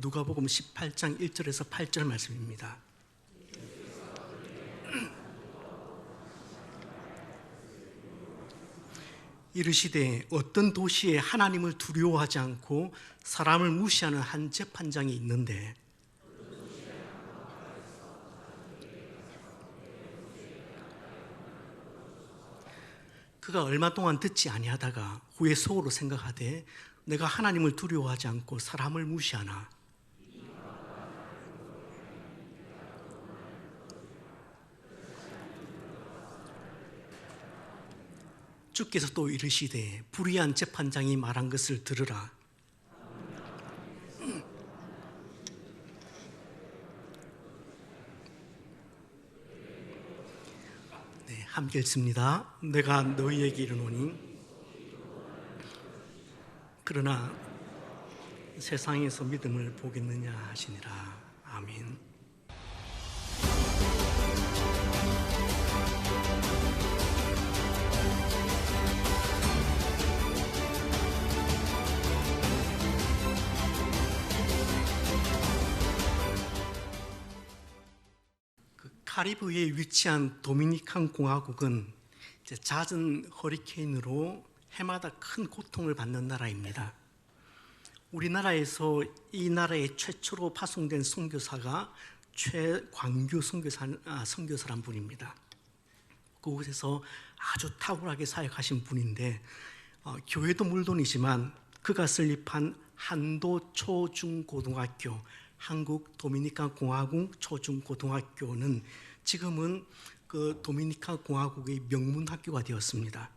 누가복음 18장 1절에서 8절 말씀입니다. 이르시되 어떤 도시에 하나님을 두려워하지 않고 사람을 무시하는 한 재판장이 있는데 그가 얼마 동안 듣지 아니하다가 후에 속으로 생각하되 내가 하나님을 두려워하지 않고 사람을 무시하나. 주께서 또 이르시되 불의한 재판장이 말한 것을 들으라. 네, 함께 읽습니다. 내가 너희에게 이르노니 그러나 세상에서 믿음을 보겠느냐 하시니라. 아멘. 카리브해에 위치한 도미니칸 공화국은 잦은 허리케인으로 해마다 큰 고통을 받는 나라입니다. 우리나라에서 이 나라에 최초로 파송된 선교사가 최광규 선교사란 분입니다. 그곳에서 아주 탁월하게 사역하신 분인데 교회도 물론이지만 그가 설립한 한도 초중고등학교, 한국 도미니칸 공화국 초중고등학교는 지금은 그 도미니칸 공화국의 명문 학교가 되었습니다.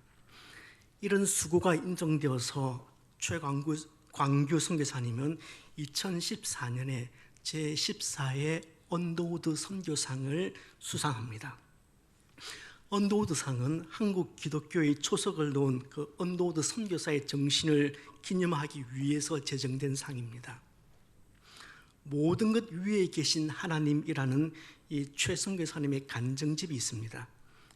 이런 수고가 인정되어서 최광규 선교사님은 2014년에 제14회 언더우드 선교상을 수상합니다. 언더우드상은 한국 기독교의 초석을 놓은 그 언더우드 선교사의 정신을 기념하기 위해서 제정된 상입니다. 모든 것 위에 계신 하나님이라는 이 최 선교사님의 간증집이 있습니다.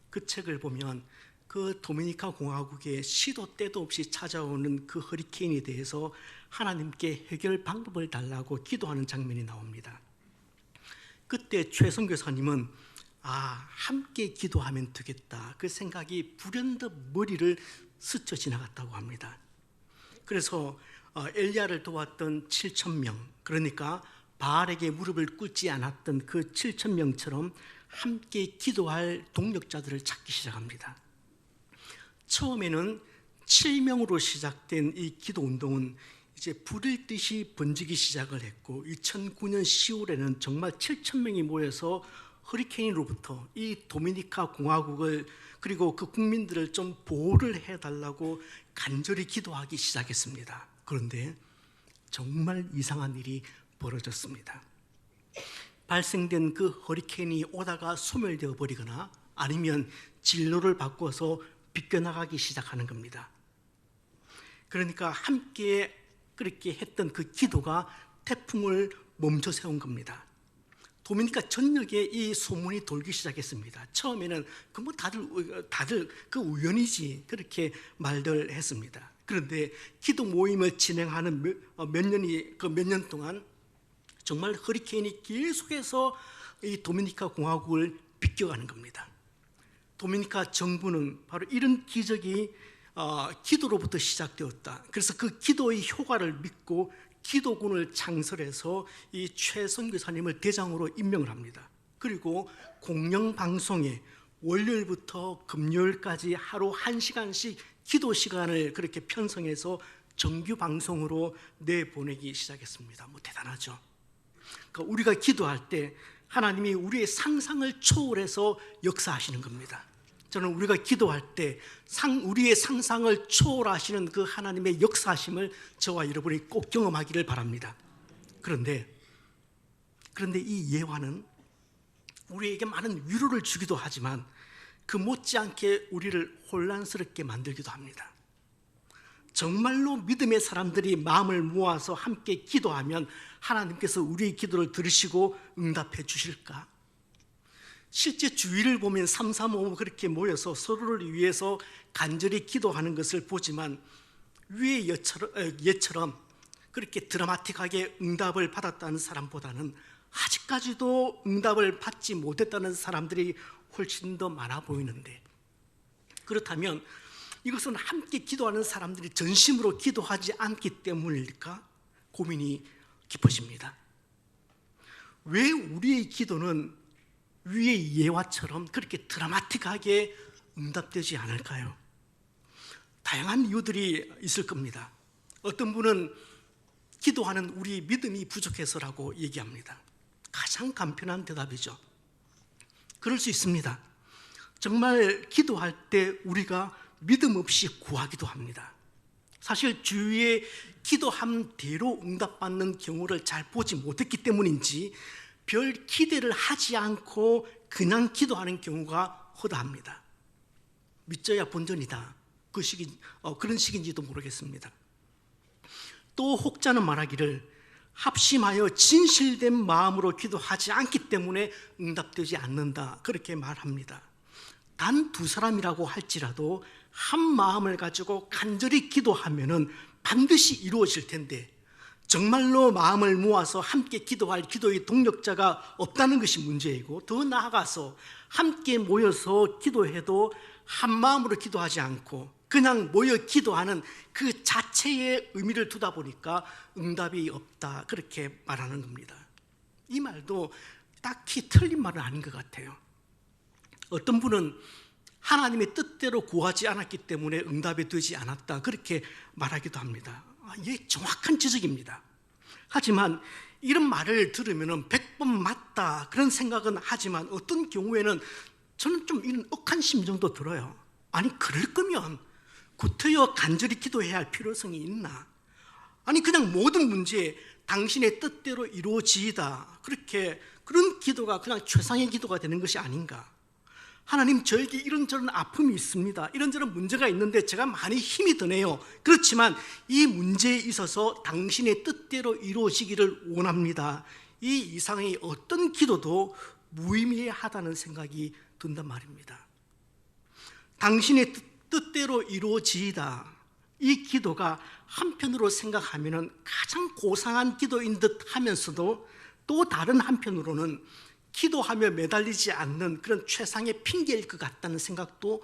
그 책을 보면 그 도미니카 공화국에 시도 때도 없이 찾아오는 그 허리케인에 대해서 하나님께 해결 방법을 달라고 기도하는 장면이 나옵니다. 그때 최 선교사님은 함께 기도하면 되겠다, 그 생각이 불현듯 머리를 스쳐 지나갔다고 합니다. 그래서 엘리야를 도왔던 7,000명, 그러니까 바알에게 무릎을 꿇지 않았던 그 7,000명처럼 함께 기도할 동력자들을 찾기 시작합니다. 처음에는 7명으로 시작된 이 기도 운동은 이제 불일 듯이 번지기 시작을 했고 2009년 10월에는 정말 7,000명이 모여서 허리케인으로부터 이 도미니카 공화국을 그리고 그 국민들을 좀 보호를 해달라고 간절히 기도하기 시작했습니다. 그런데 정말 이상한 일이 벌어졌습니다. 발생된 그 허리케인이 오다가 소멸되어 버리거나 아니면 진로를 바꿔서 비껴나가기 시작하는 겁니다. 그러니까 함께 그렇게 했던 그 기도가 태풍을 멈춰 세운 겁니다. 도미니카 전역에 이 소문이 돌기 시작했습니다. 처음에는 다들 그 우연이지 그렇게 말들 했습니다. 그런데 기도 모임을 진행하는 몇 년 동안 정말 허리케인이 계속해서 이 도미니카 공화국을 비껴가는 겁니다. 도미니카 정부는 바로 이런 기적이 기도로부터 시작되었다. 그래서 그 기도의 효과를 믿고 기도군을 창설해서 이 최 선교사님을 대장으로 임명을 합니다. 그리고 공영방송에 월요일부터 금요일까지 하루 1시간씩 기도 시간을 그렇게 편성해서 정규 방송으로 내보내기 시작했습니다. 대단하죠. 그러니까 우리가 기도할 때 하나님이 우리의 상상을 초월해서 역사하시는 겁니다. 저는 우리가 기도할 때 우리의 상상을 초월하시는 그 하나님의 역사하심을 저와 여러분이 꼭 경험하기를 바랍니다. 그런데 이 예화는 우리에게 많은 위로를 주기도 하지만 그 못지않게 우리를 혼란스럽게 만들기도 합니다. 정말로 믿음의 사람들이 마음을 모아서 함께 기도하면 하나님께서 우리의 기도를 들으시고 응답해 주실까? 실제 주위를 보면 3, 4, 5 그렇게 모여서 서로를 위해서 간절히 기도하는 것을 보지만 위의 예처럼 그렇게 드라마틱하게 응답을 받았다는 사람보다는 아직까지도 응답을 받지 못했다는 사람들이 훨씬 더 많아 보이는데, 그렇다면 이것은 함께 기도하는 사람들이 전심으로 기도하지 않기 때문일까 고민이 깊어집니다. 왜 우리의 기도는 위의 예화처럼 그렇게 드라마틱하게 응답되지 않을까요? 다양한 이유들이 있을 겁니다. 어떤 분은 기도하는 우리 믿음이 부족해서라고 얘기합니다. 가장 간편한 대답이죠. 그럴 수 있습니다. 정말 기도할 때 우리가 믿음 없이 구하기도 합니다. 사실 주위에 기도한 대로 응답받는 경우를 잘 보지 못했기 때문인지 별 기대를 하지 않고 그냥 기도하는 경우가 허다합니다. 믿져야 본전이다. 그런 식인지도 모르겠습니다. 또 혹자는 말하기를 합심하여 진실된 마음으로 기도하지 않기 때문에 응답되지 않는다, 그렇게 말합니다. 단 두 사람이라고 할지라도 한 마음을 가지고 간절히 기도하면은 반드시 이루어질 텐데, 정말로 마음을 모아서 함께 기도할 기도의 동력자가 없다는 것이 문제이고, 더 나아가서 함께 모여서 기도해도 한 마음으로 기도하지 않고 그냥 모여 기도하는 그 자체의 의미를 두다 보니까 응답이 없다, 그렇게 말하는 겁니다. 이 말도 딱히 틀린 말은 아닌 것 같아요. 어떤 분은 하나님의 뜻대로 구하지 않았기 때문에 응답이 되지 않았다, 그렇게 말하기도 합니다. 이게 정확한 지적입니다. 하지만 이런 말을 들으면 100번 맞다 그런 생각은 하지만 어떤 경우에는 저는 좀 이런 억한 심정도 들어요. 아니, 그럴 거면 구태여 간절히 기도해야 할 필요성이 있나? 아니, 그냥 모든 문제에 당신의 뜻대로 이루어지이다, 그런 기도가 그냥 최상의 기도가 되는 것이 아닌가? 하나님, 저에게 이런저런 아픔이 있습니다. 이런저런 문제가 있는데 제가 많이 힘이 드네요. 그렇지만 이 문제에 있어서 당신의 뜻대로 이루어지기를 원합니다. 이 이상의 어떤 기도도 무의미하다는 생각이 든단 말입니다. 당신의 뜻대로 이루어지이다, 이 기도가 한편으로 생각하면 가장 고상한 기도인 듯 하면서도 또 다른 한편으로는 기도하며 매달리지 않는 그런 최상의 핑계일 것 같다는 생각도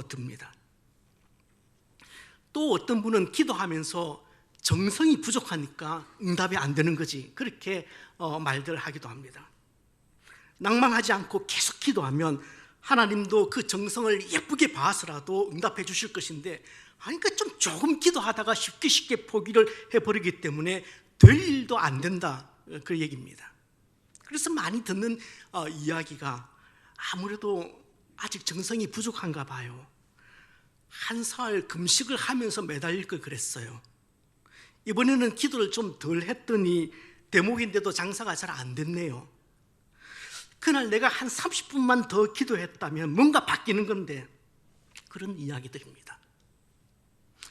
듭니다. 또 어떤 분은 기도하면서 정성이 부족하니까 응답이 안 되는 거지, 그렇게 말들 하기도 합니다. 낭망하지 않고 계속 기도하면 하나님도 그 정성을 예쁘게 봐서라도 응답해 주실 것인데, 그러니까 좀 조금 기도하다가 쉽게 포기를 해버리기 때문에 될 일도 안 된다, 그 얘기입니다. 그래서 많이 듣는 이야기가 아무래도 아직 정성이 부족한가 봐요. 한 사흘 금식을 하면서 매달릴 걸 그랬어요. 이번에는 기도를 좀 덜 했더니 대목인데도 장사가 잘 안 됐네요. 그날 내가 한 30분만 더 기도했다면 뭔가 바뀌는 건데, 그런 이야기들입니다.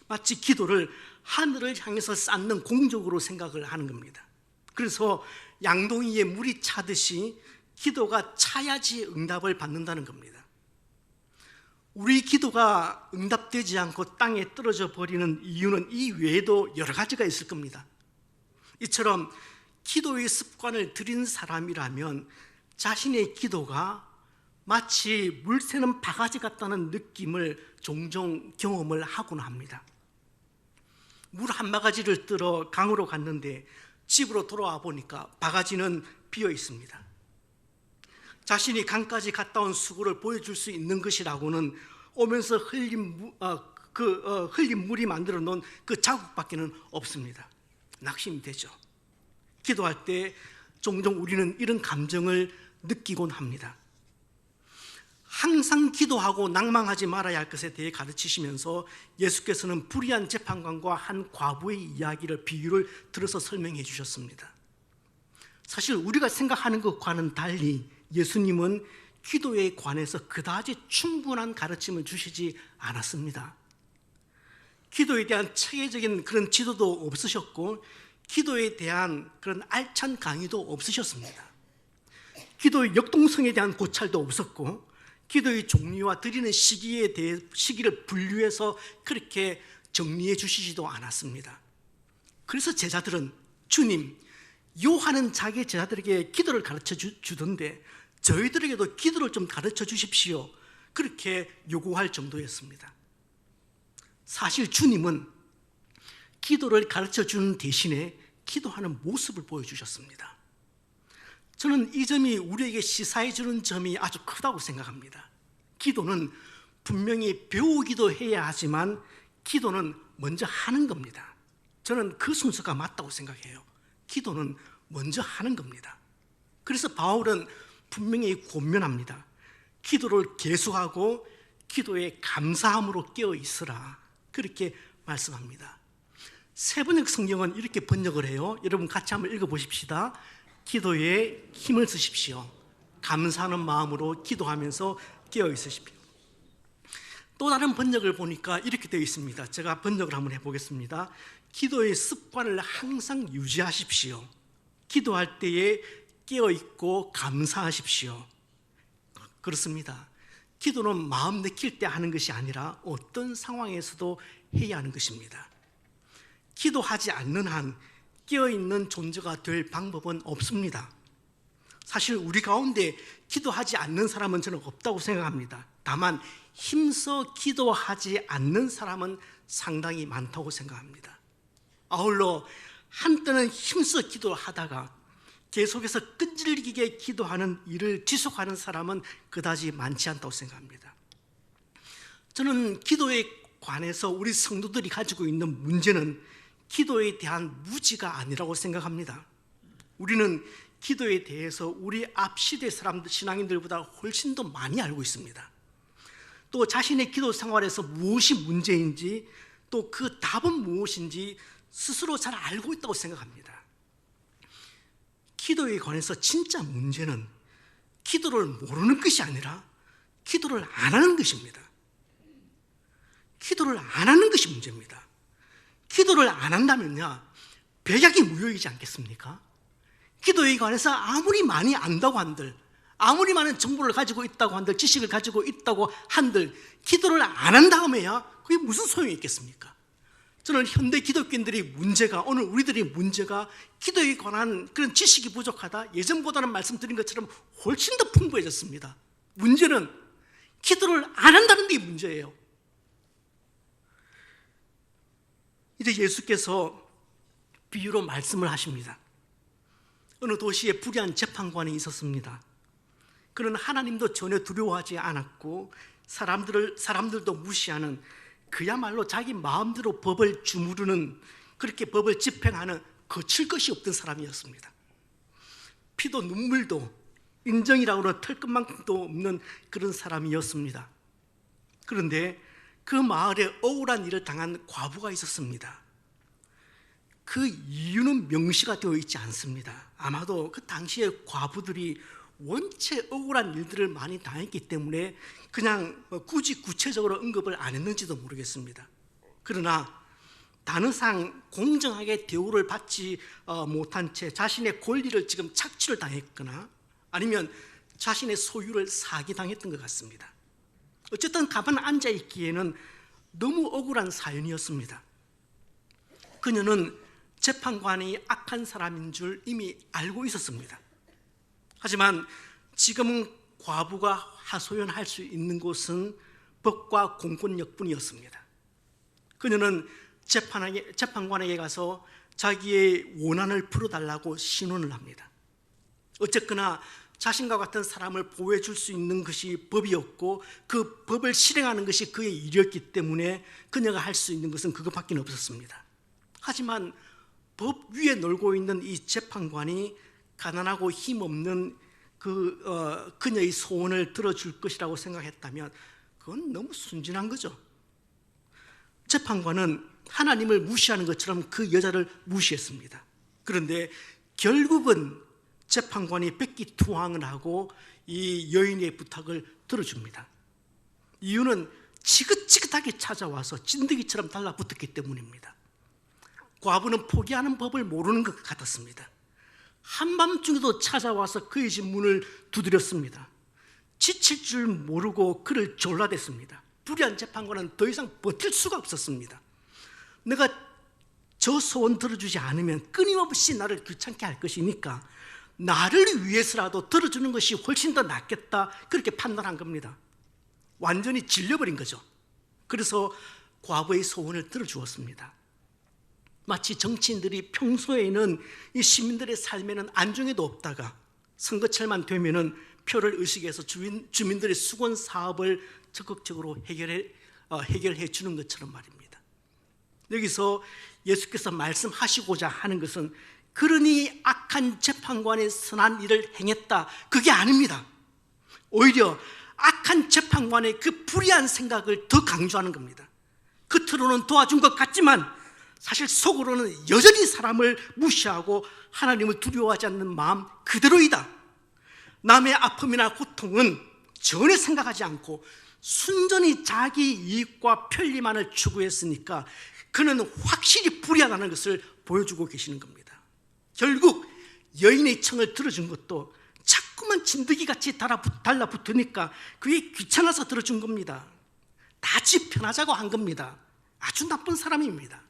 마치 기도를 하늘을 향해서 쌓는 공적으로 생각을 하는 겁니다. 그래서 양동이에 물이 차듯이 기도가 차야지 응답을 받는다는 겁니다. 우리 기도가 응답되지 않고 땅에 떨어져 버리는 이유는 이 외에도 여러 가지가 있을 겁니다. 이처럼 기도의 습관을 들인 사람이라면 자신의 기도가 마치 물 새는 바가지 같다는 느낌을 종종 경험을 하곤 합니다. 물 한 바가지를 들어 강으로 갔는데 집으로 돌아와 보니까 바가지는 비어 있습니다. 자신이 강까지 갔다 온 수고를 보여줄 수 있는 것이라고는 오면서 흘린 물이 만들어 놓은 그 자국밖에는 없습니다. 낙심이 되죠. 기도할 때 종종 우리는 이런 감정을 느끼곤 합니다. 항상 기도하고 낭망하지 말아야 할 것에 대해 가르치시면서 예수께서는 불의한 재판관과 한 과부의 이야기를 비유를 들어서 설명해 주셨습니다. 사실 우리가 생각하는 것과는 달리 예수님은 기도에 관해서 그다지 충분한 가르침을 주시지 않았습니다. 기도에 대한 체계적인 그런 지도도 없으셨고 기도에 대한 그런 알찬 강의도 없으셨습니다. 기도의 역동성에 대한 고찰도 없었고 기도의 종류와 드리는 시기를 분류해서 그렇게 정리해 주시지도 않았습니다. 그래서 제자들은 주님, 요한은 자기 제자들에게 기도를 가르쳐 주던데 저희들에게도 기도를 좀 가르쳐 주십시오. 그렇게 요구할 정도였습니다. 사실 주님은 기도를 가르쳐 주는 대신에 기도하는 모습을 보여주셨습니다. 저는 이 점이 우리에게 시사해 주는 점이 아주 크다고 생각합니다. 기도는 분명히 배우기도 해야 하지만 기도는 먼저 하는 겁니다. 저는 그 순서가 맞다고 생각해요. 기도는 먼저 하는 겁니다. 그래서 바울은 분명히 권면합니다. 기도를 계속하고 기도에 감사함으로 깨어 있으라, 그렇게 말씀합니다. 세번역 성경은 이렇게 번역을 해요. 여러분 같이 한번 읽어보십시다. 기도에 힘을 쓰십시오. 감사하는 마음으로 기도하면서 깨어 있으십시오. 또 다른 번역을 보니까 이렇게 되어 있습니다. 제가 번역을 한번 해보겠습니다. 기도의 습관을 항상 유지하십시오. 기도할 때에 깨어있고 감사하십시오. 그렇습니다. 기도는 마음 내킬 때 하는 것이 아니라 어떤 상황에서도 해야 하는 것입니다. 기도하지 않는 한 깨어있는 존재가 될 방법은 없습니다. 사실 우리 가운데 기도하지 않는 사람은 저는 없다고 생각합니다. 다만 힘써 기도하지 않는 사람은 상당히 많다고 생각합니다. 아울러 한때는 힘써 기도하다가 계속해서 끈질기게 기도하는 일을 지속하는 사람은 그다지 많지 않다고 생각합니다. 저는 기도에 관해서 우리 성도들이 가지고 있는 문제는 기도에 대한 무지가 아니라고 생각합니다. 우리는 기도에 대해서 우리 앞 시대 사람들, 신앙인들보다 훨씬 더 많이 알고 있습니다. 또 자신의 기도 생활에서 무엇이 문제인지, 또 그 답은 무엇인지 스스로 잘 알고 있다고 생각합니다. 기도에 관해서 진짜 문제는 기도를 모르는 것이 아니라 기도를 안 하는 것입니다. 기도를 안 하는 것이 문제입니다. 기도를 안 한다면요, 백약이 무효이지 않겠습니까? 기도에 관해서 아무리 많이 안다고 한들, 아무리 많은 정보를 가지고 있다고 한들, 지식을 가지고 있다고 한들, 기도를 안 한다면야 그게 무슨 소용이 있겠습니까? 저는 현대 기독교인들이 문제가, 오늘 우리들의 문제가 기도에 관한 그런 지식이 부족하다, 예전보다는 말씀드린 것처럼 훨씬 더 풍부해졌습니다. 문제는 기도를 안 한다는 게 문제예요. 이제 예수께서 비유로 말씀을 하십니다. 어느 도시에 불의한 재판관이 있었습니다. 그는 하나님도 전혀 두려워하지 않았고 사람들도 무시하는, 그야말로 자기 마음대로 법을 주무르는, 그렇게 법을 집행하는 거칠 것이 없던 사람이었습니다. 피도 눈물도 인정이라고 하는 털끝만큼도 없는 그런 사람이었습니다. 그런데 그 마을에 억울한 일을 당한 과부가 있었습니다. 그 이유는 명시가 되어 있지 않습니다. 아마도 그 당시에 과부들이 원체 억울한 일들을 많이 당했기 때문에 그냥 굳이 구체적으로 언급을 안 했는지도 모르겠습니다. 그러나 단어상 공정하게 대우를 받지 못한 채 자신의 권리를 지금 착취를 당했거나 아니면 자신의 소유를 사기당했던 것 같습니다. 어쨌든 가만 앉아있기에는 너무 억울한 사연이었습니다. 그녀는 재판관이 악한 사람인 줄 이미 알고 있었습니다. 하지만 지금은 과부가 하소연할 수 있는 곳은 법과 공권력뿐이었습니다. 그녀는 재판관에게 가서 자기의 원한을 풀어달라고 신원을 합니다. 어쨌거나 자신과 같은 사람을 보호해 줄 수 있는 것이 법이었고 그 법을 실행하는 것이 그의 일이었기 때문에 그녀가 할 수 있는 것은 그것밖에 없었습니다. 하지만 법 위에 놀고 있는 이 재판관이 가난하고 힘없는 그녀의 소원을 들어줄 것이라고 생각했다면 그건 너무 순진한 거죠. 재판관은 하나님을 무시하는 것처럼 그 여자를 무시했습니다. 그런데 결국은 재판관이 백기투항을 하고 이 여인의 부탁을 들어줍니다. 이유는 지긋지긋하게 찾아와서 찐득이처럼 달라붙었기 때문입니다. 과부는 포기하는 법을 모르는 것 같았습니다. 한밤중에도 찾아와서 그의 집 문을 두드렸습니다. 지칠 줄 모르고 그를 졸라댔습니다. 불의한 재판관은 더 이상 버틸 수가 없었습니다. 내가 저 소원 들어주지 않으면 끊임없이 나를 귀찮게 할 것이니까 나를 위해서라도 들어주는 것이 훨씬 더 낫겠다, 그렇게 판단한 겁니다. 완전히 질려버린 거죠. 그래서 과부의 소원을 들어주었습니다. 마치 정치인들이 평소에는 이 시민들의 삶에는 안중에도 없다가 선거철만 되면은 표를 의식해서 주민들의 수건 사업을 적극적으로 해결해 주는 것처럼 말입니다. 여기서 예수께서 말씀하시고자 하는 것은 그러니 악한 재판관의 선한 일을 행했다, 그게 아닙니다. 오히려 악한 재판관의 그 불의한 생각을 더 강조하는 겁니다. 겉으로는 도와준 것 같지만 사실 속으로는 여전히 사람을 무시하고 하나님을 두려워하지 않는 마음 그대로이다. 남의 아픔이나 고통은 전혀 생각하지 않고 순전히 자기 이익과 편리만을 추구했으니까 그는 확실히 불의하다는 것을 보여주고 계시는 겁니다. 결국 여인의 청을 들어준 것도 자꾸만 진드기같이 달라붙으니까 그게 귀찮아서 들어준 겁니다. 다 지 편하자고 한 겁니다. 아주 나쁜 사람입니다.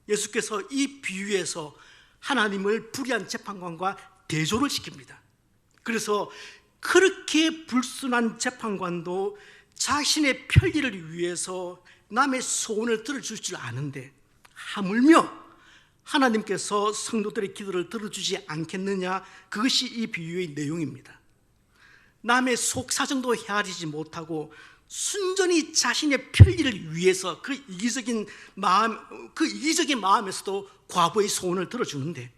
예수께서 이 비유에서 하나님을 불의한 재판관과 대조를 시킵니다. 그래서 그렇게 불순한 재판관도 자신의 편리를 위해서 남의 소원을 들어줄 줄 아는데 하물며 하나님께서 성도들의 기도를 들어주지 않겠느냐, 그것이 이 비유의 내용입니다. 남의 속사정도 헤아리지 못하고 순전히 자신의 편리를 위해서 그 이기적인 마음에서도 과부의 소원을 들어주는데,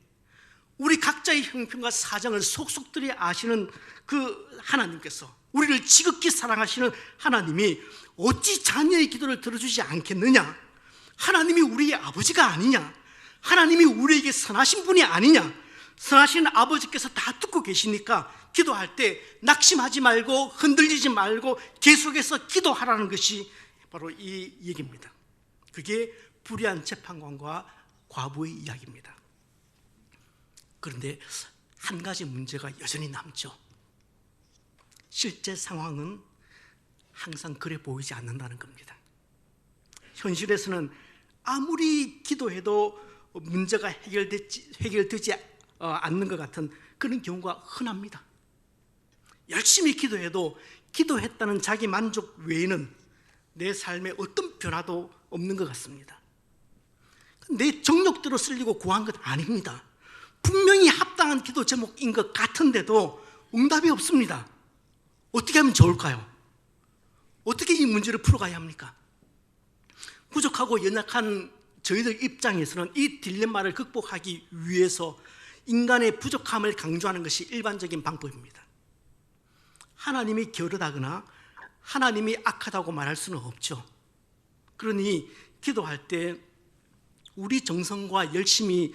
우리 각자의 형편과 사정을 속속들이 아시는 그 하나님께서, 우리를 지극히 사랑하시는 하나님이 어찌 자녀의 기도를 들어주지 않겠느냐? 하나님이 우리의 아버지가 아니냐? 하나님이 우리에게 선하신 분이 아니냐? 선하신 아버지께서 다 듣고 계시니까 기도할 때 낙심하지 말고 흔들리지 말고 계속해서 기도하라는 것이 바로 이 얘기입니다. 그게 불의한 재판관과 과부의 이야기입니다. 그런데 한 가지 문제가 여전히 남죠. 실제 상황은 항상 그래 보이지 않는다는 겁니다. 현실에서는 아무리 기도해도 문제가 해결되지 않는 것 같은 그런 경우가 흔합니다. 열심히 기도해도 기도했다는 자기 만족 외에는 내 삶에 어떤 변화도 없는 것 같습니다. 내 정욕대로 쓰려고 구한 것 아닙니다. 분명히 합당한 기도 제목인 것 같은데도 응답이 없습니다. 어떻게 하면 좋을까요? 어떻게 이 문제를 풀어가야 합니까? 부족하고 연약한 저희들 입장에서는 이 딜레마를 극복하기 위해서 인간의 부족함을 강조하는 것이 일반적인 방법입니다. 하나님이 게으르다거나 하나님이 악하다고 말할 수는 없죠. 그러니 기도할 때 우리 정성과 열심이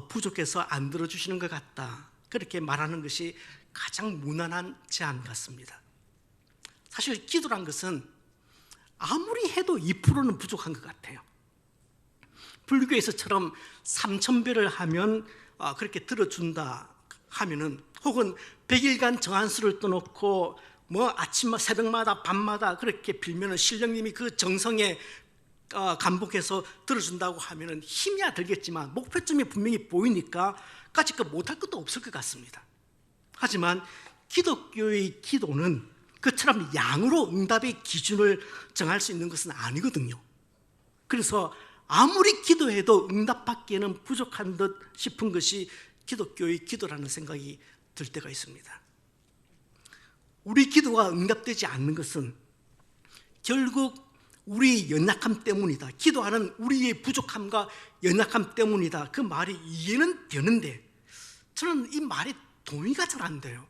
부족해서 안 들어주시는 것 같다, 그렇게 말하는 것이 가장 무난한 제안 같습니다. 사실 기도란 것은 아무리 해도 2%는 부족한 것 같아요. 불교에서처럼 3000배를 하면 그렇게 들어준다 하면은, 혹은 100일간 정한수를 떠놓고 아침마다 새벽마다 밤마다 그렇게 빌면은 신령님이 그 정성에 감복해서 들어준다고 하면은 힘이야 들겠지만 목표점이 분명히 보이니까 까짓것 못할 것도 없을 것 같습니다. 하지만 기독교의 기도는 그처럼 양으로 응답의 기준을 정할 수 있는 것은 아니거든요. 그래서 아무리 기도해도 응답받기에는 부족한 듯 싶은 것이 기독교의 기도라는 생각이 들 때가 있습니다. 우리 기도가 응답되지 않는 것은 결국 우리의 연약함 때문이다, 기도하는 우리의 부족함과 연약함 때문이다, 그 말이 이해는 되는데 저는 이 말이 동의가 잘 안 돼요.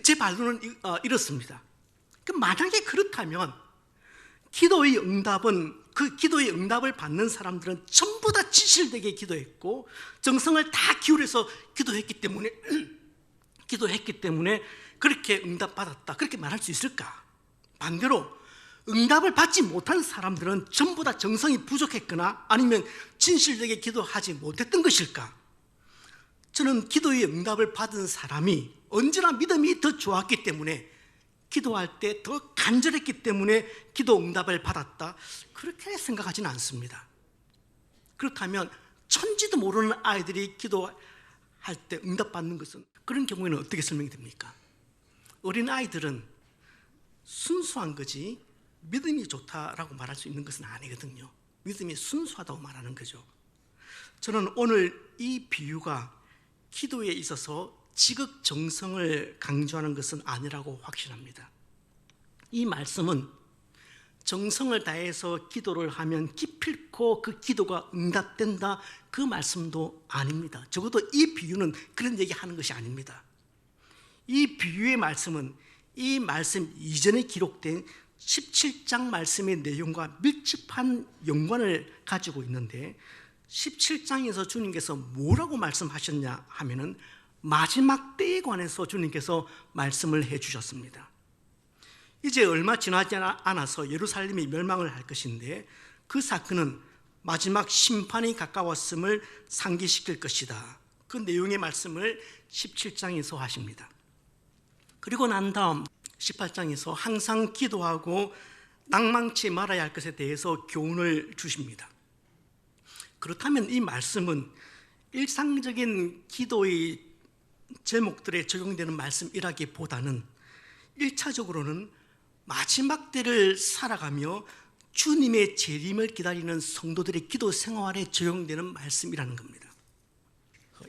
제 반론은 이렇습니다. 만약에 그렇다면 기도의 응답은, 그 기도의 응답을 받는 사람들은 전부 다 진실되게 기도했고 정성을 다 기울여서 기도했기 때문에 그렇게 응답받았다, 그렇게 말할 수 있을까? 반대로 응답을 받지 못한 사람들은 전부 다 정성이 부족했거나 아니면 진실되게 기도하지 못했던 것일까? 저는 기도의 응답을 받은 사람이 언제나 믿음이 더 좋았기 때문에, 기도할 때 더 간절했기 때문에 기도 응답을 받았다, 그렇게 생각하지는 않습니다. 그렇다면 천지도 모르는 아이들이 기도할 때 응답받는 것은, 그런 경우에는 어떻게 설명이 됩니까? 어린 아이들은 순수한 거지 믿음이 좋다라고 말할 수 있는 것은 아니거든요. 믿음이 순수하다고 말하는 거죠. 저는 오늘 이 비유가 기도에 있어서 지극정성을 강조하는 것은 아니라고 확신합니다. 이 말씀은 정성을 다해서 기도를 하면 기필코 그 기도가 응답된다, 그 말씀도 아닙니다. 적어도 이 비유는 그런 얘기하는 것이 아닙니다. 이 비유의 말씀은 이 말씀 이전에 기록된 17장 말씀의 내용과 밀접한 연관을 가지고 있는데, 17장에서 주님께서 뭐라고 말씀하셨냐 하면은 마지막 때에 관해서 주님께서 말씀을 해주셨습니다. 이제 얼마 지나지 않아서 예루살렘이 멸망을 할 것인데, 그 사건은 마지막 심판이 가까웠음을 상기시킬 것이다, 그 내용의 말씀을 17장에서 하십니다. 그리고 난 다음 18장에서 항상 기도하고 낭망치 말아야 할 것에 대해서 교훈을 주십니다. 그렇다면 이 말씀은 일상적인 기도의 제목들에 적용되는 말씀이라기보다는 1차적으로는 마지막 때를 살아가며 주님의 재림을 기다리는 성도들의 기도 생활에 적용되는 말씀이라는 겁니다.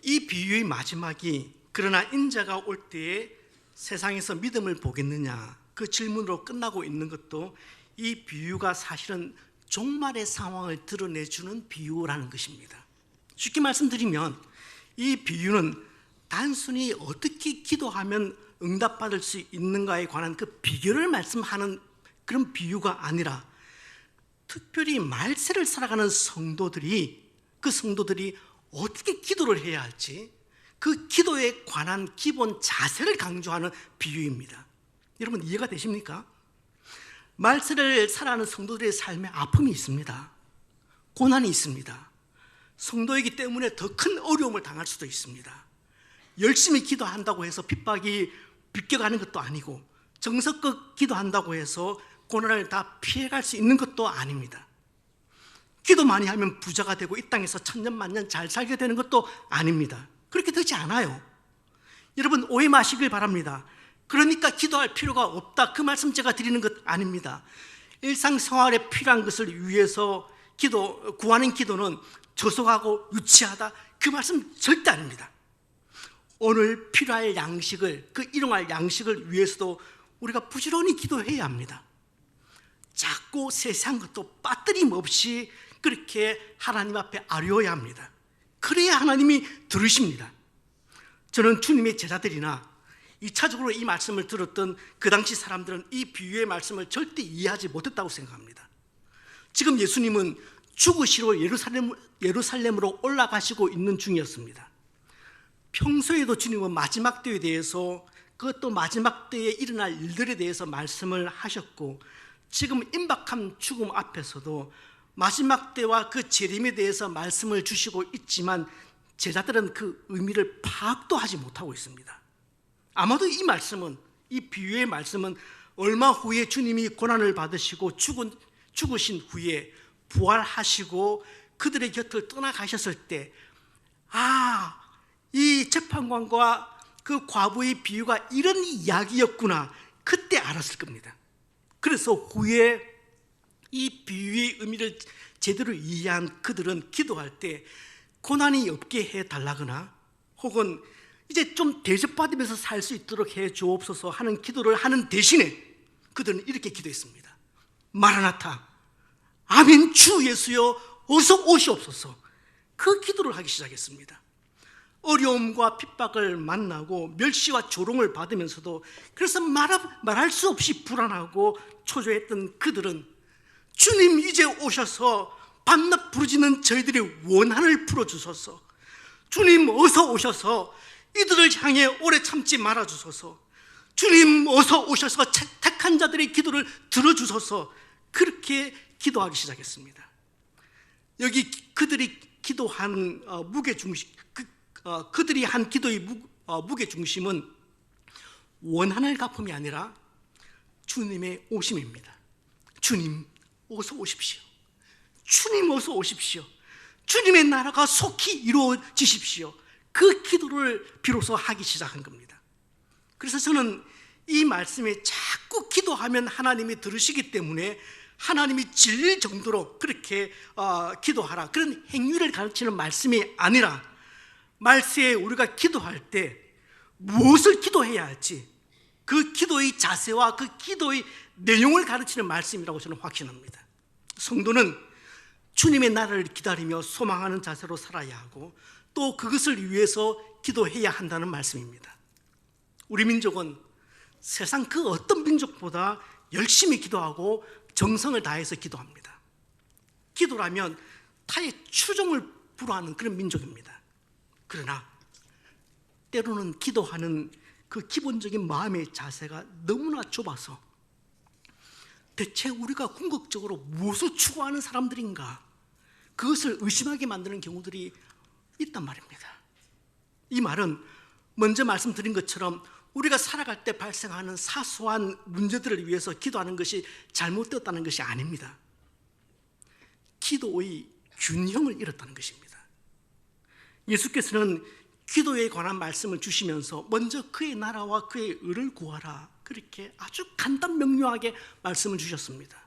이 비유의 마지막이 그러나 인자가 올 때에 세상에서 믿음을 보겠느냐, 그 질문으로 끝나고 있는 것도 이 비유가 사실은 종말의 상황을 드러내주는 비유라는 것입니다. 쉽게 말씀드리면 이 비유는 단순히 어떻게 기도하면 응답받을 수 있는가에 관한 그 비결을 말씀하는 그런 비유가 아니라, 특별히 말세를 살아가는 성도들이, 그 성도들이 어떻게 기도를 해야 할지, 그 기도에 관한 기본 자세를 강조하는 비유입니다. 여러분 이해가 되십니까? 말세를 살아가는 성도들의 삶에 아픔이 있습니다. 고난이 있습니다. 성도이기 때문에 더 큰 어려움을 당할 수도 있습니다. 열심히 기도한다고 해서 핍박이 비껴가는 것도 아니고, 정성껏 기도한다고 해서 고난을 다 피해갈 수 있는 것도 아닙니다. 기도 많이 하면 부자가 되고 이 땅에서 천년만년 잘 살게 되는 것도 아닙니다. 그렇게 되지 않아요. 여러분 오해 마시길 바랍니다. 그러니까 기도할 필요가 없다, 그 말씀 제가 드리는 것 아닙니다. 일상생활에 필요한 것을 위해서 구하는 기도는 저속하고 유치하다, 그 말씀 절대 아닙니다. 오늘 필요할 양식을, 그 일용할 양식을 위해서도 우리가 부지런히 기도해야 합니다. 작고 세세한 것도 빠뜨림 없이 그렇게 하나님 앞에 아뢰어야 합니다. 그래야 하나님이 들으십니다. 저는 주님의 제자들이나 2차적으로 이 말씀을 들었던 그 당시 사람들은 이 비유의 말씀을 절대 이해하지 못했다고 생각합니다. 지금 예수님은 죽으시러 예루살렘으로 올라가시고 있는 중이었습니다. 평소에도 주님은 마지막 때에 대해서, 그것도 마지막 때에 일어날 일들에 대해서 말씀을 하셨고, 지금 임박한 죽음 앞에서도 마지막 때와 그 재림에 대해서 말씀을 주시고 있지만, 제자들은 그 의미를 파악도 하지 못하고 있습니다. 아마도 이 말씀은, 이 비유의 말씀은 얼마 후에 주님이 고난을 받으시고 죽으신 후에 부활하시고 그들의 곁을 떠나가셨을 때, 이 재판관과 그 과부의 비유가 이런 이야기였구나, 그때 알았을 겁니다. 그래서 후에 이 비유의 의미를 제대로 이해한 그들은 기도할 때 고난이 없게 해달라거나, 혹은 이제 좀 대접받으면서 살 수 있도록 해 주옵소서 하는 기도를 하는 대신에 그들은 이렇게 기도했습니다. 마라나타, 아멘, 주 예수여 어서 오시옵소서. 그 기도를 하기 시작했습니다. 어려움과 핍박을 만나고 멸시와 조롱을 받으면서도, 그래서 말할 수 없이 불안하고 초조했던 그들은 주님 이제 오셔서 밤낮 부르짖는 저희들의 원한을 풀어주소서, 주님 어서 오셔서 이들을 향해 오래 참지 말아주소서, 주님 어서 오셔서 택한 자들의 기도를 들어주소서, 그렇게 기도하기 시작했습니다. 여기 그들이 기도한 무게중심, 그들이 한 기도의 무게중심은 원한을 갚음이 아니라 주님의 오심입니다. 주님 어서 오십시오. 주님 어서 오십시오. 주님의 나라가 속히 이루어지십시오. 그 기도를 비로소 하기 시작한 겁니다. 그래서 저는 이 말씀에 자꾸 기도하면 하나님이 들으시기 때문에 하나님이 질릴 정도로 그렇게 기도하라, 그런 행위를 가르치는 말씀이 아니라 말세에 우리가 기도할 때 무엇을 기도해야 할지 그 기도의 자세와 그 기도의 내용을 가르치는 말씀이라고 저는 확신합니다. 성도는 주님의 나라를 기다리며 소망하는 자세로 살아야 하고 또 그것을 위해서 기도해야 한다는 말씀입니다. 우리 민족은 세상 그 어떤 민족보다 열심히 기도하고 정성을 다해서 기도합니다. 기도라면 타의 추종을 불허하는 그런 민족입니다. 그러나 때로는 기도하는 그 기본적인 마음의 자세가 너무나 좁아서 대체 우리가 궁극적으로 무엇을 추구하는 사람들인가, 그것을 의심하게 만드는 경우들이 있단 말입니다. 이 말은 먼저 말씀드린 것처럼 우리가 살아갈 때 발생하는 사소한 문제들을 위해서 기도하는 것이 잘못되었다는 것이 아닙니다. 기도의 균형을 잃었다는 것입니다. 예수께서는 기도에 관한 말씀을 주시면서 먼저 그의 나라와 그의 의를 구하라, 그렇게 아주 간단 명료하게 말씀을 주셨습니다.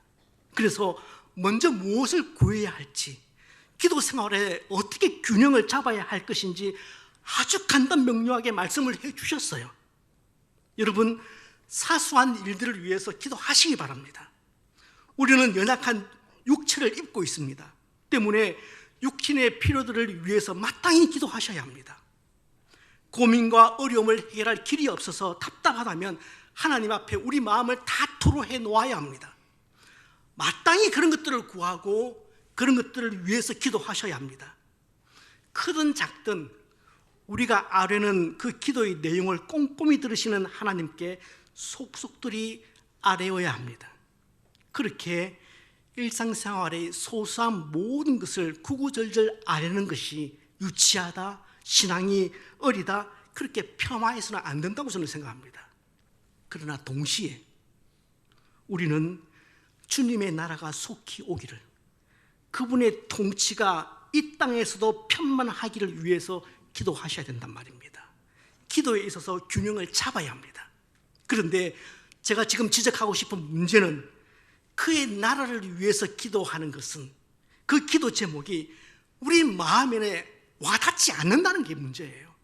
그래서 먼저 무엇을 구해야 할지, 기도 생활에 어떻게 균형을 잡아야 할 것인지 아주 간단 명료하게 말씀을 해 주셨어요. 여러분, 사소한 일들을 위해서 기도하시기 바랍니다. 우리는 연약한 육체를 입고 있습니다. 때문에 육신의 필요들을 위해서 마땅히 기도하셔야 합니다. 고민과 어려움을 해결할 길이 없어서 답답하다면 하나님 앞에 우리 마음을 다 토로해 놓아야 합니다. 마땅히 그런 것들을 구하고 그런 것들을 위해서 기도하셔야 합니다. 크든 작든 우리가 아뢰는 그 기도의 내용을 꼼꼼히 들으시는 하나님께 속속들이 아뢰어야 합니다. 그렇게 일상생활의 소소한 모든 것을 구구절절 아뢰는 것이 유치하다, 신앙이 어리다, 그렇게 폄하해서는 안 된다고 저는 생각합니다. 그러나 동시에 우리는 주님의 나라가 속히 오기를, 그분의 통치가 이 땅에서도 편만하기를 위해서 기도하셔야 된단 말입니다. 기도에 있어서 균형을 잡아야 합니다. 그런데 제가 지금 지적하고 싶은 문제는 그의 나라를 위해서 기도하는 것은 그 기도 제목이 우리 마음에 와닿지 않는다는 게 문제예요.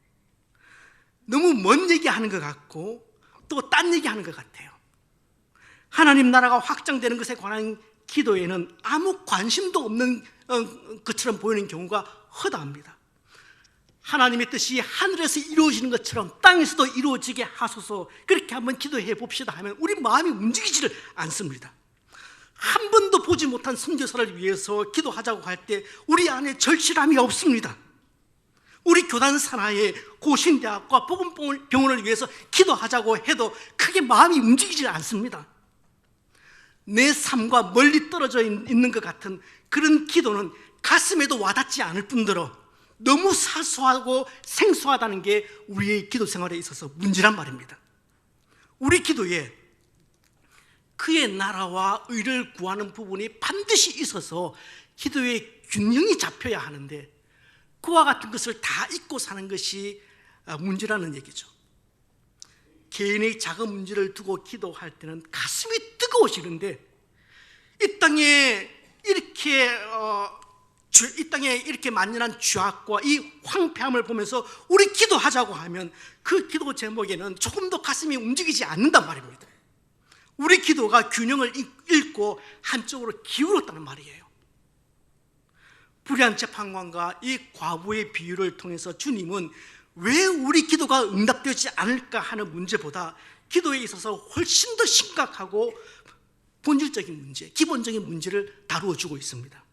너무 먼 얘기하는 것 같고 또 딴 얘기하는 것 같아요. 하나님 나라가 확장되는 것에 관한 기도에는 아무 관심도 없는 것처럼 보이는 경우가 허다합니다. 하나님의 뜻이 하늘에서 이루어지는 것처럼 땅에서도 이루어지게 하소서, 그렇게 한번 기도해 봅시다 하면 우리 마음이 움직이지를 않습니다. 한 번도 보지 못한 선교사를 위해서 기도하자고 할 때 우리 안에 절실함이 없습니다. 우리 교단 산하의 고신대학과 복음병원을 위해서 기도하자고 해도 크게 마음이 움직이지 않습니다. 내 삶과 멀리 떨어져 있는 것 같은 그런 기도는 가슴에도 와닿지 않을 뿐더러 너무 사소하고 생소하다는 게 우리의 기도 생활에 있어서 문제란 말입니다. 우리 기도에 그의 나라와 의를 구하는 부분이 반드시 있어서 기도의 균형이 잡혀야 하는데 그와 같은 것을 다 잊고 사는 것이 문제라는 얘기죠. 개인의 작은 문제를 두고 기도할 때는 가슴이 뜨거워지는데 이 땅에 이렇게 만연한 죄악과 이 황폐함을 보면서 우리 기도하자고 하면 그 기도 제목에는 조금 더 가슴이 움직이지 않는단 말입니다. 우리 기도가 균형을 잃고 한쪽으로 기울었다는 말이에요. 불의한 재판관과 이 과부의 비유를 통해서 주님은 왜 우리 기도가 응답되지 않을까 하는 문제보다 기도에 있어서 훨씬 더 심각하고 본질적인 문제, 기본적인 문제를 다루어 주고 있습니다.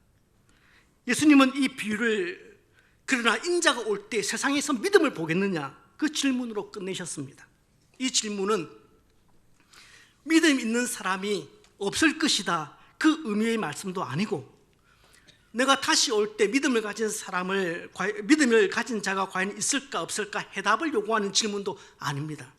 예수님은 이 비유를 그러나 인자가 올 때 세상에서 믿음을 보겠느냐, 그 질문으로 끝내셨습니다. 이 질문은 믿음 있는 사람이 없을 것이다, 그 의미의 말씀도 아니고 내가 다시 올 때 믿음을 가진 자가 과연 있을까 없을까 해답을 요구하는 질문도 아닙니다.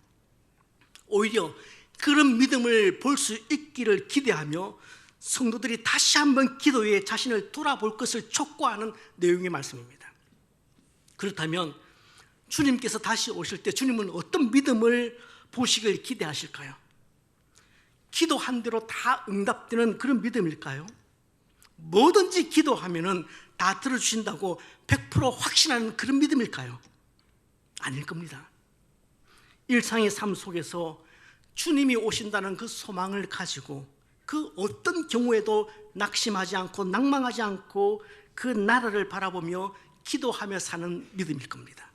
오히려 그런 믿음을 볼 수 있기를 기대하며 성도들이 다시 한번 기도에 자신을 돌아볼 것을 촉구하는 내용의 말씀입니다. 그렇다면 주님께서 다시 오실 때 주님은 어떤 믿음을 보시길 기대하실까요? 기도한 대로 다 응답되는 그런 믿음일까요? 뭐든지 기도하면은 다 들어주신다고 100% 확신하는 그런 믿음일까요? 아닐 겁니다. 일상의 삶 속에서 주님이 오신다는 그 소망을 가지고 그 어떤 경우에도 낙심하지 않고 낭망하지 않고 그 나라를 바라보며 기도하며 사는 믿음일 겁니다.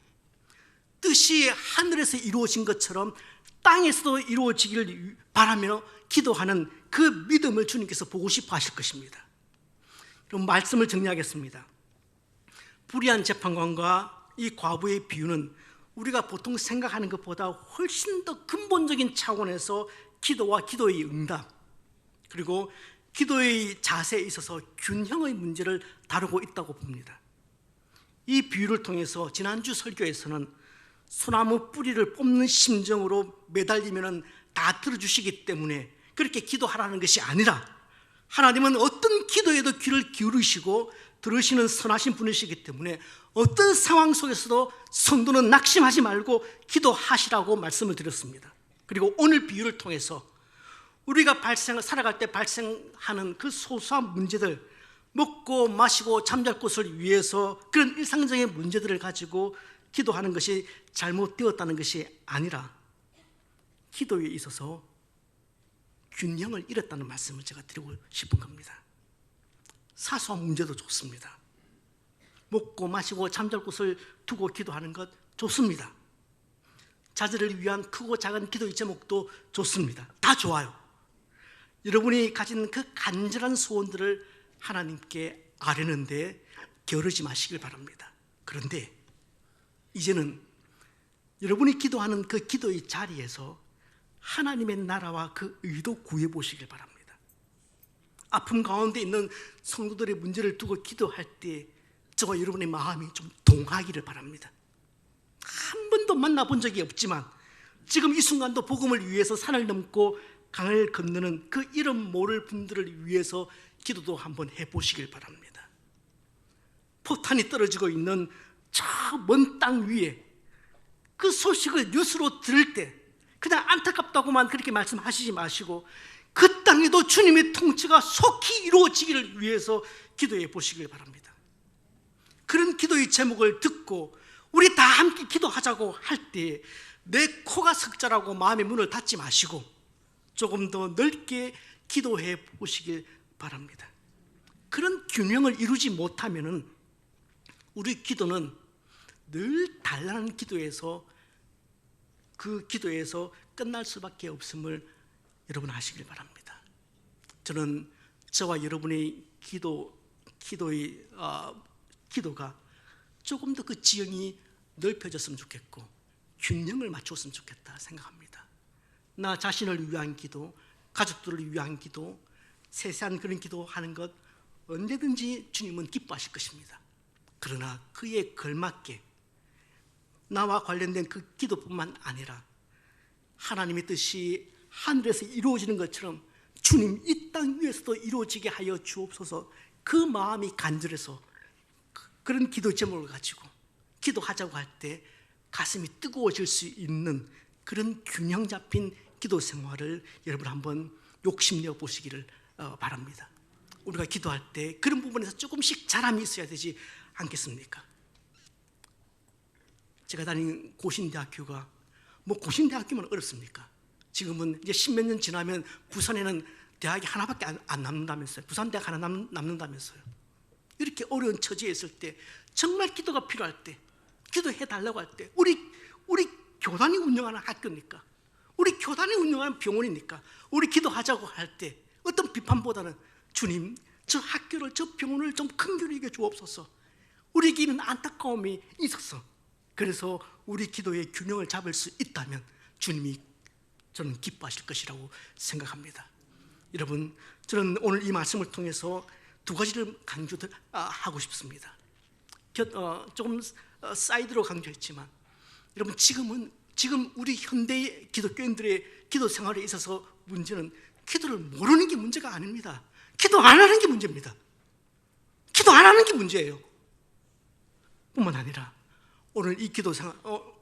뜻이 하늘에서 이루어진 것처럼 땅에서도 이루어지기를 바라며 기도하는 그 믿음을 주님께서 보고 싶어 하실 것입니다. 그럼 말씀을 정리하겠습니다. 불의한 재판관과 이 과부의 비유는 우리가 보통 생각하는 것보다 훨씬 더 근본적인 차원에서 기도와 기도의 응답, 그리고 기도의 자세에 있어서 균형의 문제를 다루고 있다고 봅니다. 이 비유를 통해서 지난주 설교에서는 소나무 뿌리를 뽑는 심정으로 매달리면 다 들어주시기 때문에 그렇게 기도하라는 것이 아니라, 하나님은 어떤 기도에도 귀를 기울이시고 들으시는 선하신 분이시기 때문에 어떤 상황 속에서도 성도는 낙심하지 말고 기도하시라고 말씀을 드렸습니다. 그리고 오늘 비유를 통해서 우리가 살아갈 때 발생하는 그 소소한 문제들, 먹고 마시고 잠잘 곳을 위해서 그런 일상적인 문제들을 가지고 기도하는 것이 잘못되었다는 것이 아니라 기도에 있어서 균형을 잃었다는 말씀을 제가 드리고 싶은 겁니다. 사소한 문제도 좋습니다. 먹고 마시고 잠잘 곳을 두고 기도하는 것 좋습니다. 자녀를 위한 크고 작은 기도의 제목도 좋습니다. 다 좋아요. 여러분이 가진 그 간절한 소원들을 하나님께 아뢰는데 게으르지 마시길 바랍니다. 그런데 이제는 여러분이 기도하는 그 기도의 자리에서 하나님의 나라와 그 의도 구해 보시길 바랍니다. 아픔 가운데 있는 성도들의 문제를 두고 기도할 때 저와 여러분의 마음이 좀 동하기를 바랍니다. 한 번도 만나본 적이 없지만 지금 이 순간도 복음을 위해서 산을 넘고 강을 건너는 그 이름 모를 분들을 위해서 기도도 한번 해보시길 바랍니다. 포탄이 떨어지고 있는 저 먼 땅 위에 그 소식을 뉴스로 들을 때 그냥 안타깝다고만 그렇게 말씀하시지 마시고 그 땅에도 주님의 통치가 속히 이루어지기를 위해서 기도해 보시길 바랍니다. 그런 기도의 제목을 듣고 우리 다 함께 기도하자고 할 때 내 코가 석자라고 마음의 문을 닫지 마시고 조금 더 넓게 기도해 보시길 바랍니다. 그런 균형을 이루지 못하면은 우리 기도는 늘 단란한 기도에서 그 기도에서 끝날 수밖에 없음을 여러분 아시길 바랍니다. 저는 저와 여러분의 기도가 조금 더 그 지형이 넓혀졌으면 좋겠고 균형을 맞췄으면 좋겠다 생각합니다. 나 자신을 위한 기도, 가족들을 위한 기도, 세세한 그런 기도하는 것 언제든지 주님은 기뻐하실 것입니다. 그러나 그에 걸맞게 나와 관련된 그 기도뿐만 아니라 하나님의 뜻이 하늘에서 이루어지는 것처럼 주님 이 땅 위에서도 이루어지게 하여 주옵소서. 그 마음이 간절해서 그런 기도 제목을 가지고 기도하자고 할 때 가슴이 뜨거워질 수 있는 그런 균형 잡힌 기도 생활을 여러분 한번 욕심내어 보시기를 바랍니다. 우리가 기도할 때 그런 부분에서 조금씩 자람이 있어야 되지 않겠습니까? 제가 다닌 고신대학교가 고신대학교면 어렵습니까? 지금은 이제 10몇 년 지나면 부산에는 대학이 하나밖에 안 남는다면서요. 부산대학 하나 남는다면서요. 이렇게 어려운 처지에 있을 때 정말 기도가 필요할 때 기도해 달라고 할 때 우리 교단이 운영하는 학교니까 우리 교단이 운영하는 병원이니까 우리 기도하자고 할 때 어떤 비판보다는 주님 저 학교를 저 병원을 좀 긍휼히 여겨 주옵소서. 우리에게 있는 안타까움이 있어서 그래서 우리 기도의 균형을 잡을 수 있다면 주님이 저는 기뻐하실 것이라고 생각합니다. 여러분 저는 오늘 이 말씀을 통해서 두 가지를 강조하고 싶습니다. 조금 사이드로 강조했지만 여러분 지금 우리 현대 기독교인들의 기도 생활에 있어서 문제는 기도를 모르는 게 문제가 아닙니다. 기도 안 하는 게 문제입니다. 기도 안 하는 게 문제예요. 뿐만 아니라 오늘 이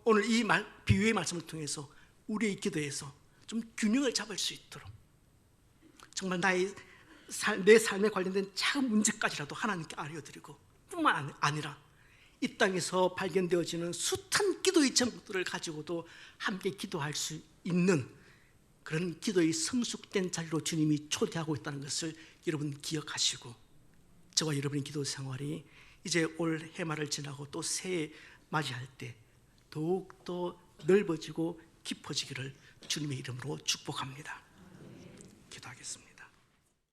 오늘 이 비유의 말씀을 통해서 우리의 기도에서 좀 균형을 잡을 수 있도록 정말 내 삶에 관련된 작은 문제까지라도 하나님께 알려드리고 뿐만 아니라 이 땅에서 발견되어지는 숱한 기도의 제목들을 가지고도 함께 기도할 수 있는 그런 기도의 성숙된 자리로 주님이 초대하고 있다는 것을 여러분 기억하시고 저와 여러분의 기도 생활이 이제 올 해말을 지나고 또 새해 맞이할 때 더욱더 넓어지고 깊어지기를 주님의 이름으로 축복합니다.